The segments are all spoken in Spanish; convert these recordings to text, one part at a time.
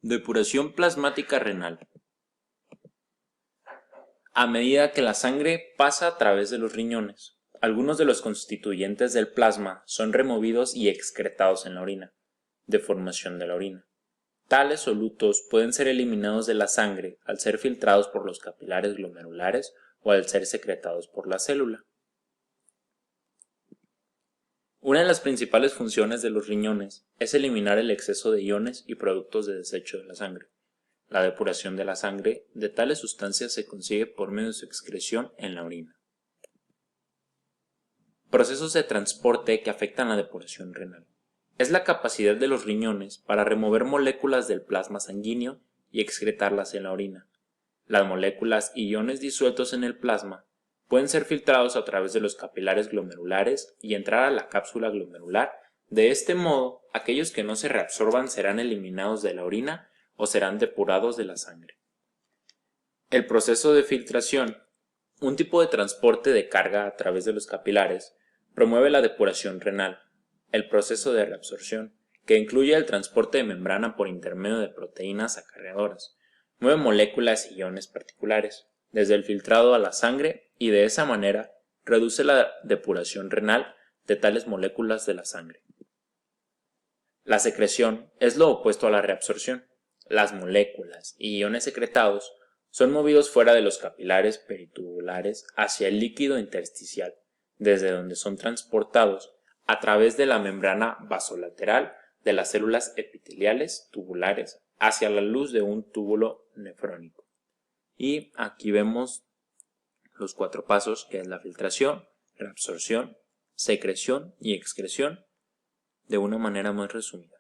Depuración plasmática renal. A medida que la sangre pasa a través de los riñones, algunos de los constituyentes del plasma son removidos y excretados en la orina, deformación de la orina. Tales solutos pueden ser eliminados de la sangre al ser filtrados por los capilares glomerulares o al ser secretados por la célula. Una de las principales funciones de los riñones es eliminar el exceso de iones y productos de desecho de la sangre. La depuración de la sangre de tales sustancias se consigue por medio de su excreción en la orina. Procesos de transporte que afectan la depuración renal. Es la capacidad de los riñones para remover moléculas del plasma sanguíneo y excretarlas en la orina. Las moléculas y iones disueltos en el plasma pueden ser filtrados a través de los capilares glomerulares y entrar a la cápsula glomerular. De este modo, aquellos que no se reabsorban serán eliminados de la orina o serán depurados de la sangre. El proceso de filtración, un tipo de transporte de carga a través de los capilares, promueve la depuración renal. El proceso de reabsorción, que incluye el transporte de membrana por intermedio de proteínas acarreadoras, mueve moléculas y iones particulares desde el filtrado a la sangre y de esa manera reduce la depuración renal de tales moléculas de la sangre. La secreción es lo opuesto a la reabsorción. Las moléculas y iones secretados son movidos fuera de los capilares peritubulares hacia el líquido intersticial, desde donde son transportados a través de la membrana basolateral de las células epiteliales tubulares hacia la luz de un túbulo nefrónico. Y aquí vemos los 4 pasos, que es la filtración, reabsorción, secreción y excreción, de una manera más resumida.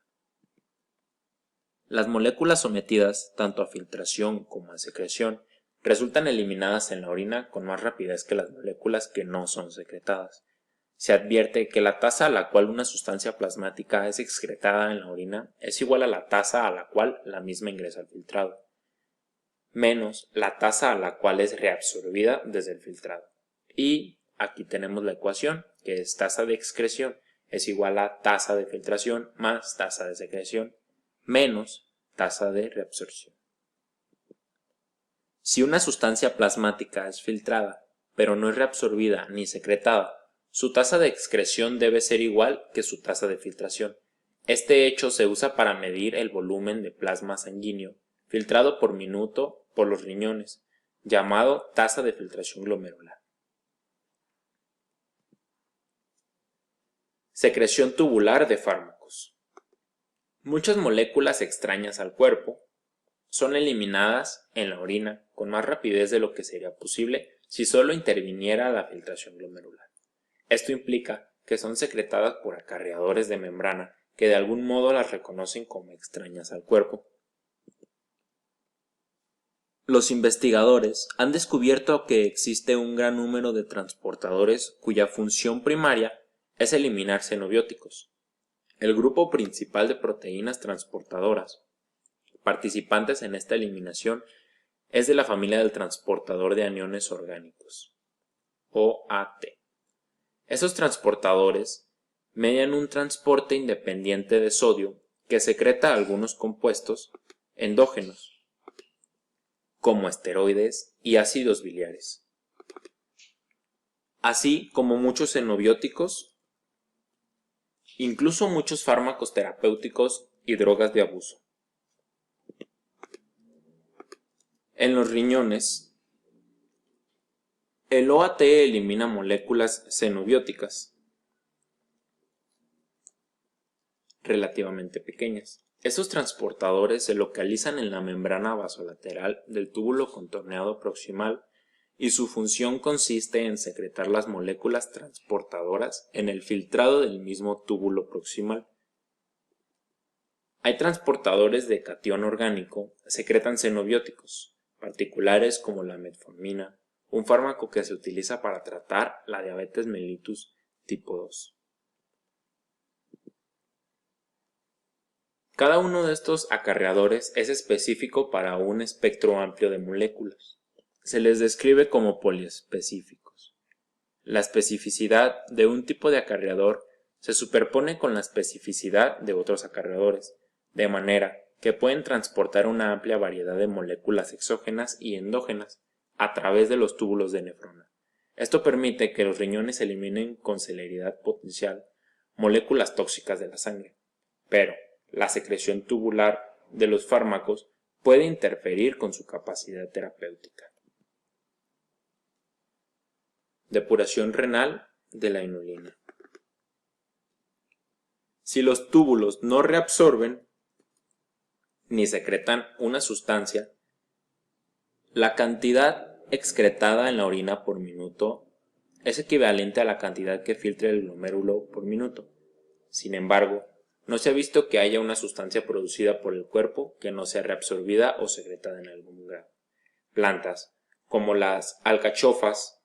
Las moléculas sometidas tanto a filtración como a secreción resultan eliminadas en la orina con más rapidez que las moléculas que no son secretadas. Se advierte que la tasa a la cual una sustancia plasmática es excretada en la orina es igual a la tasa a la cual la misma ingresa al filtrado, menos la tasa a la cual es reabsorbida desde el filtrado. Y aquí tenemos la ecuación, que es tasa de excreción es igual a tasa de filtración más tasa de secreción menos tasa de reabsorción. Si una sustancia plasmática es filtrada, pero no es reabsorbida ni secretada, su tasa de excreción debe ser igual que su tasa de filtración. Este hecho se usa para medir el volumen de plasma sanguíneo filtrado por minuto por los riñones, llamado tasa de filtración glomerular. Secreción tubular de fármacos. Muchas moléculas extrañas al cuerpo son eliminadas en la orina con más rapidez de lo que sería posible si solo interviniera la filtración glomerular. Esto implica que son secretadas por acarreadores de membrana que de algún modo las reconocen como extrañas al cuerpo. Los investigadores han descubierto que existe un gran número de transportadores cuya función primaria es eliminar xenobióticos. El grupo principal de proteínas transportadoras participantes en esta eliminación es de la familia del transportador de aniones orgánicos, OAT. Esos transportadores median un transporte independiente de sodio que secreta algunos compuestos endógenos, como esteroides y ácidos biliares, así como muchos xenobióticos, incluso muchos fármacos terapéuticos y drogas de abuso. En los riñones, el OAT elimina moléculas xenobióticas relativamente pequeñas. Esos transportadores se localizan en la membrana basolateral del túbulo contorneado proximal y su función consiste en secretar las moléculas transportadoras en el filtrado del mismo túbulo proximal. Hay transportadores de catión orgánico, secretan xenobióticos, particulares como la metformina, un fármaco que se utiliza para tratar la diabetes mellitus tipo 2. Cada uno de estos acarreadores es específico para un espectro amplio de moléculas. Se les describe como poliespecíficos. La especificidad de un tipo de acarreador se superpone con la especificidad de otros acarreadores, de manera que pueden transportar una amplia variedad de moléculas exógenas y endógenas a través de los túbulos de nefrona. Esto permite que los riñones eliminen con celeridad potencial moléculas tóxicas de la sangre, pero la secreción tubular de los fármacos puede interferir con su capacidad terapéutica. Depuración renal de la inulina. Si los túbulos no reabsorben ni secretan una sustancia, la cantidad excretada en la orina por minuto es equivalente a la cantidad que filtra el glomérulo por minuto. Sin embargo, no se ha visto que haya una sustancia producida por el cuerpo que no sea reabsorbida o secretada en algún grado. Plantas, como las alcachofas,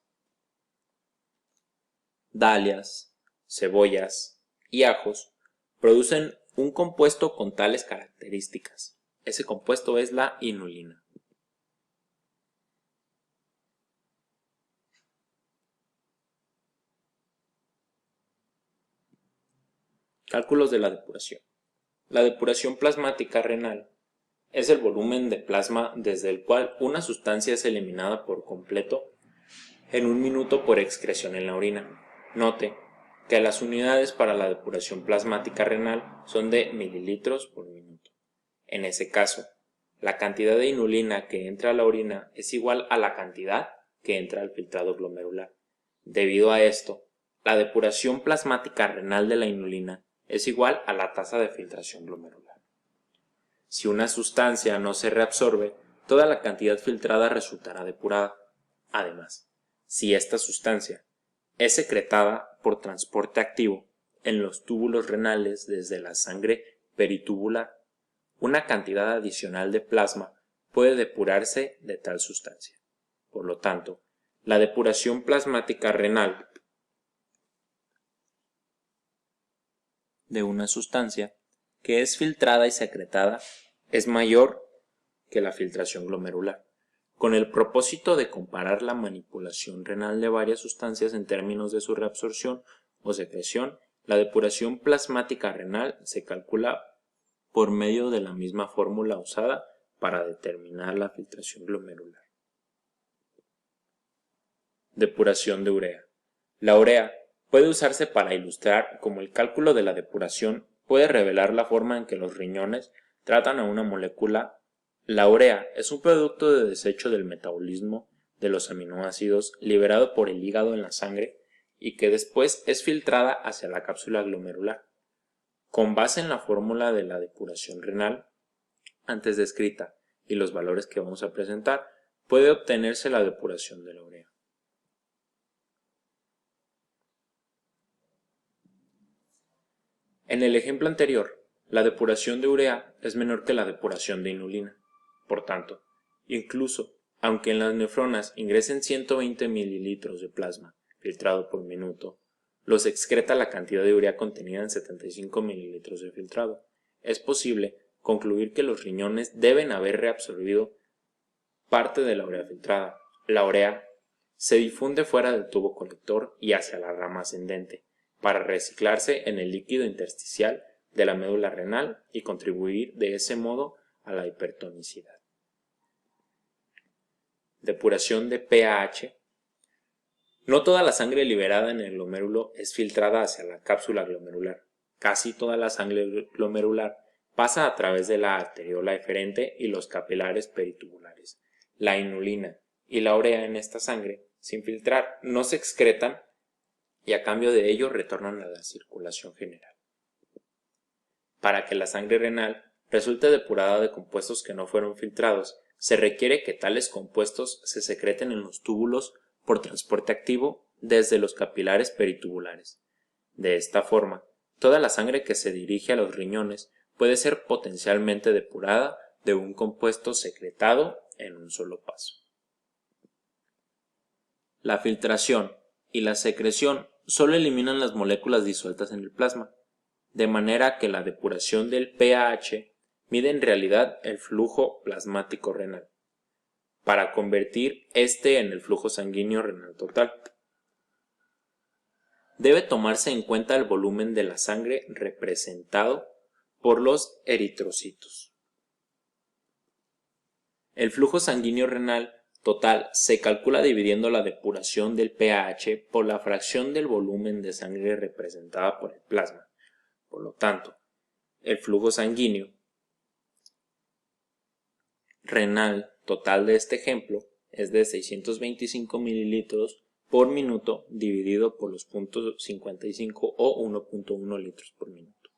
dalias, cebollas y ajos, producen un compuesto con tales características. Ese compuesto es la inulina. Cálculos de la depuración. La depuración plasmática renal es el volumen de plasma desde el cual una sustancia es eliminada por completo en un minuto por excreción en la orina. Note que las unidades para la depuración plasmática renal son de mililitros por minuto. En ese caso, la cantidad de inulina que entra a la orina es igual a la cantidad que entra al filtrado glomerular. Debido a esto, la depuración plasmática renal de la inulina es igual a la tasa de filtración glomerular. Si una sustancia no se reabsorbe, toda la cantidad filtrada resultará depurada. Además, si esta sustancia es secretada por transporte activo en los túbulos renales desde la sangre peritubular, una cantidad adicional de plasma puede depurarse de tal sustancia. Por lo tanto, la depuración plasmática renal de una sustancia que es filtrada y secretada es mayor que la filtración glomerular. Con el propósito de comparar la manipulación renal de varias sustancias en términos de su reabsorción o secreción, la depuración plasmática renal se calcula por medio de la misma fórmula usada para determinar la filtración glomerular. Depuración de urea. La urea puede usarse para ilustrar cómo el cálculo de la depuración puede revelar la forma en que los riñones tratan a una molécula. La urea es un producto de desecho del metabolismo de los aminoácidos liberado por el hígado en la sangre y que después es filtrada hacia la cápsula glomerular. Con base en la fórmula de la depuración renal antes descrita y los valores que vamos a presentar, puede obtenerse la depuración de la urea. En el ejemplo anterior, la depuración de urea es menor que la depuración de inulina. Por tanto, incluso aunque en las nefronas ingresen 120 mililitros de plasma filtrado por minuto, los excreta la cantidad de urea contenida en 75 mililitros de filtrado. Es posible concluir que los riñones deben haber reabsorbido parte de la urea filtrada. La urea se difunde fuera del tubo colector y hacia la rama ascendente, para reciclarse en el líquido intersticial de la médula renal y contribuir de ese modo a la hipertonicidad. Depuración de PAH. No toda la sangre liberada en el glomérulo es filtrada hacia la cápsula glomerular. Casi toda la sangre glomerular pasa a través de la arteriola eferente y los capilares peritubulares. La inulina y la urea en esta sangre, sin filtrar, no se excretan y a cambio de ello retornan a la circulación general. Para que la sangre renal resulte depurada de compuestos que no fueron filtrados, se requiere que tales compuestos se secreten en los túbulos por transporte activo desde los capilares peritubulares. De esta forma, toda la sangre que se dirige a los riñones puede ser potencialmente depurada de un compuesto secretado en un solo paso. La filtración y la secreción solo eliminan las moléculas disueltas en el plasma, de manera que la depuración del PAH mide en realidad el flujo plasmático renal, para convertir este en el flujo sanguíneo renal total. Debe tomarse en cuenta el volumen de la sangre representado por los eritrocitos. El flujo sanguíneo renal total se calcula dividiendo la depuración del pH por la fracción del volumen de sangre representada por el plasma. Por lo tanto, el flujo sanguíneo renal total de este ejemplo es de 625 mililitros por minuto dividido por los 0.55 o 1.1 litros por minuto.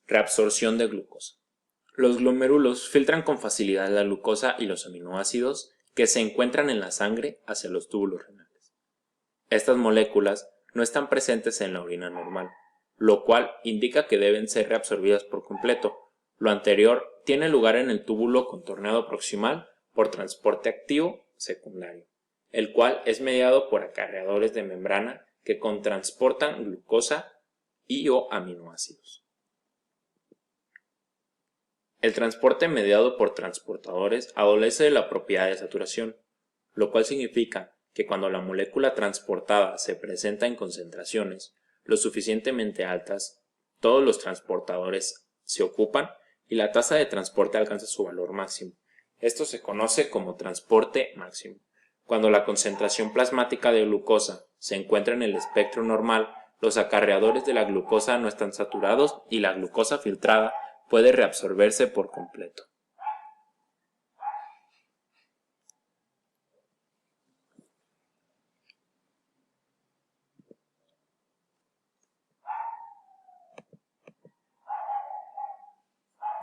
Reabsorción de glucosa. Los glomérulos filtran con facilidad la glucosa y los aminoácidos que se encuentran en la sangre hacia los túbulos renales. Estas moléculas no están presentes en la orina normal, lo cual indica que deben ser reabsorbidas por completo. Lo anterior tiene lugar en el túbulo contorneado proximal por transporte activo secundario, el cual es mediado por acarreadores de membrana que transportan glucosa y o aminoácidos. El transporte mediado por transportadores adolece de la propiedad de saturación, lo cual significa que cuando la molécula transportada se presenta en concentraciones lo suficientemente altas, todos los transportadores se ocupan y la tasa de transporte alcanza su valor máximo. Esto se conoce como transporte máximo. Cuando la concentración plasmática de glucosa se encuentra en el espectro normal, los acarreadores de la glucosa no están saturados y la glucosa filtrada puede reabsorberse por completo.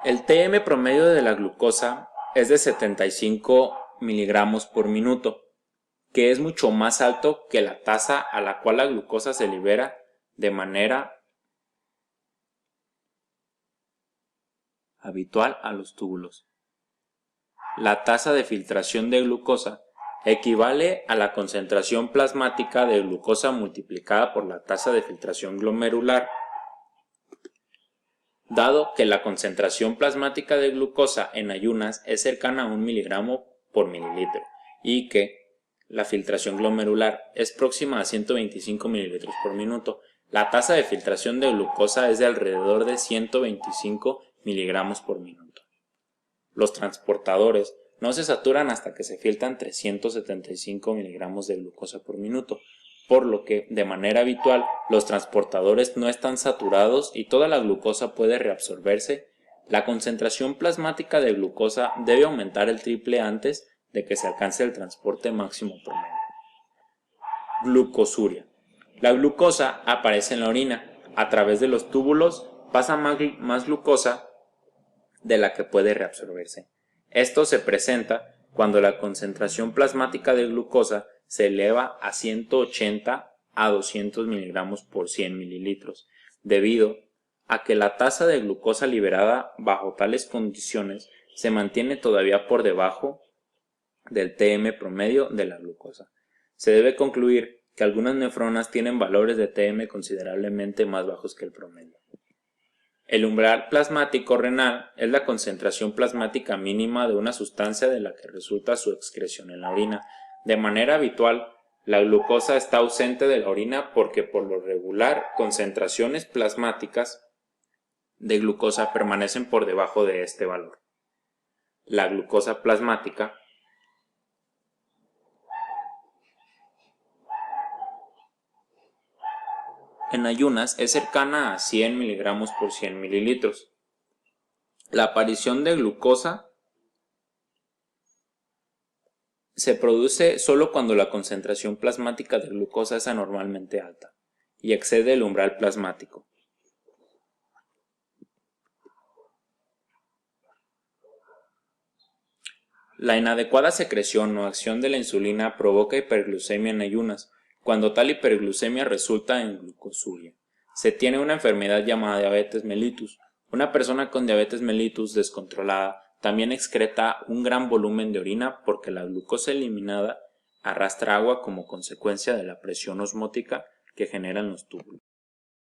El TM promedio de la glucosa es de 75 miligramos por minuto, que es mucho más alto que la tasa a la cual la glucosa se libera de manera habitual a los túbulos. La tasa de filtración de glucosa equivale a la concentración plasmática de glucosa multiplicada por la tasa de filtración glomerular. Dado que la concentración plasmática de glucosa en ayunas es cercana a 1 miligramo por mililitro y que la filtración glomerular es próxima a 125 mililitros por minuto, la tasa de filtración de glucosa es de alrededor de 125 miligramos por minuto. Los transportadores no se saturan hasta que se filtran 375 miligramos de glucosa por minuto, por lo que, de manera habitual, los transportadores no están saturados y toda la glucosa puede reabsorberse. La concentración plasmática de glucosa debe aumentar el triple antes de que se alcance el transporte máximo promedio. Glucosuria. La glucosa aparece en la orina. A través de los túbulos pasa más glucosa de la que puede reabsorberse. Esto se presenta cuando la concentración plasmática de glucosa se eleva a 180 a 200 miligramos por 100 mililitros, debido a que la tasa de glucosa liberada bajo tales condiciones se mantiene todavía por debajo del TM promedio de la glucosa. Se debe concluir que algunas nefronas tienen valores de TM considerablemente más bajos que el promedio. El umbral plasmático renal es la concentración plasmática mínima de una sustancia de la que resulta su excreción en la orina. De manera habitual, la glucosa está ausente de la orina porque por lo regular concentraciones plasmáticas de glucosa permanecen por debajo de este valor. La glucosa plasmática en ayunas es cercana a 100 miligramos por 100 mililitros. La aparición de glucosa se produce solo cuando la concentración plasmática de glucosa es anormalmente alta y excede el umbral plasmático. La inadecuada secreción o acción de la insulina provoca hiperglucemia en ayunas, cuando tal hiperglucemia resulta en glucosuria. Se tiene una enfermedad llamada diabetes mellitus. Una persona con diabetes mellitus descontrolada también excreta un gran volumen de orina porque la glucosa eliminada arrastra agua como consecuencia de la presión osmótica que generan los túbulos.